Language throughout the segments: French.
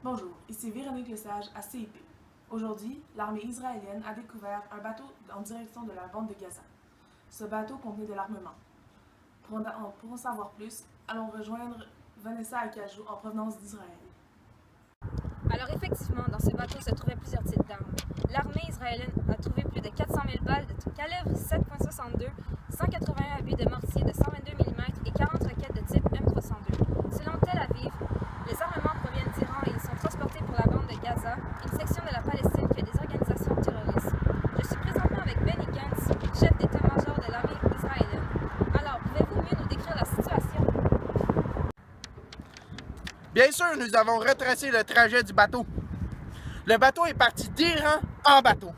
Bonjour, ici Véronique Lesage à CIP. Aujourd'hui, l'armée israélienne a découvert un bateau en direction de la bande de Gaza. Ce bateau contenait de l'armement. Pour en savoir plus, allons rejoindre Vanessa Akajou en provenance d'Israël. Alors effectivement, dans ce bateau se trouvaient plusieurs types d'armes. L'armée israélienne a trouvé plus de 400 000 balles de calibre 7,62, 181 obus de mortier de 122 mm et 40 roquettes de type M302. Selon Tel Aviv, les armements proviennent d'Iran et ils sont transportés pour la bande de Gaza, une section de la Palestine qui a des organisations terroristes. Je suis présentement avec Benny Gantz, chef d'état-major de l'armée israélienne. Alors, pouvez-vous mieux nous décrire la situation? Bien sûr, nous avons retracé le trajet du bateau. Le bateau est parti d'Iran en bateau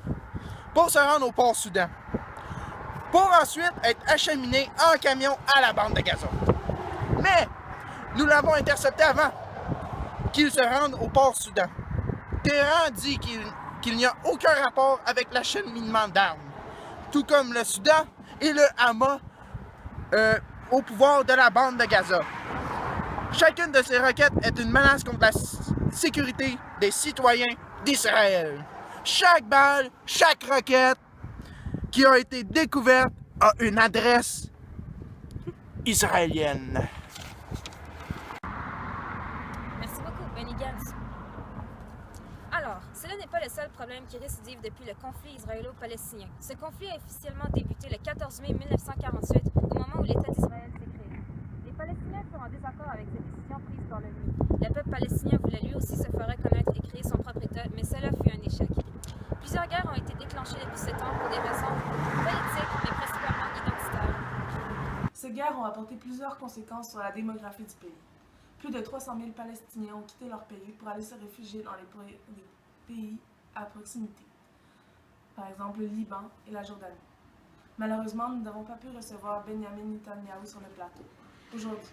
pour se rendre au port Soudan, pour ensuite être acheminé en camion à la bande de Gaza. Mais nous l'avons intercepté avant qu'il se rende au port Soudan. Téhéran dit qu'il n'y a aucun rapport avec l'acheminement d'armes, tout comme le Soudan et le Hamas au pouvoir de la bande de Gaza. Chacune de ces roquettes est une menace contre la sécurité des citoyens d'Israël. Chaque balle, chaque roquette qui a été découverte a une adresse israélienne. Merci beaucoup, Benny Gantz. Alors, cela n'est pas le seul problème qui récidive depuis le conflit israélo-palestinien. Ce conflit a officiellement débuté le 14 mai 1948, au moment où l'État d'Israël s'est créé. Les Palestiniens furent en désaccord avec cette décision prise par l'ONU. Le peuple palestinien voulait lui aussi se faire reconnaître et créer son propre État, mais cela fut un échec. Plusieurs guerres ont été déclenchées depuis ce temps pour des raisons politiques, mais principalement identitaires. Ces guerres ont apporté plusieurs conséquences sur la démographie du pays. Plus de 300 000 Palestiniens ont quitté leur pays pour aller se réfugier dans les pays à proximité, par exemple le Liban et la Jordanie. Malheureusement, nous n'avons pas pu recevoir Benjamin Netanyahu sur le plateau. Aujourd'hui,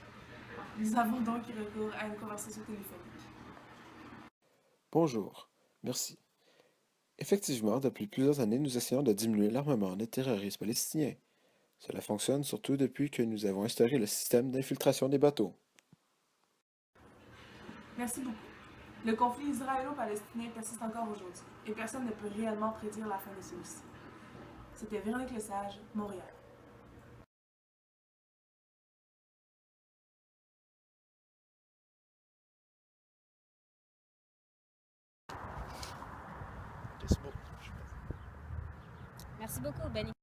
nous avons donc recours à une conversation téléphonique. Bonjour, merci. Effectivement, depuis plusieurs années, nous essayons de diminuer l'armement des terroristes palestiniens. Cela fonctionne surtout depuis que nous avons instauré le système d'infiltration des bateaux. Merci beaucoup. Le conflit israélo-palestinien persiste encore aujourd'hui et personne ne peut réellement prédire la fin de celui-ci. C'était Véronique Lesage, Montréal. Merci beaucoup, Benny.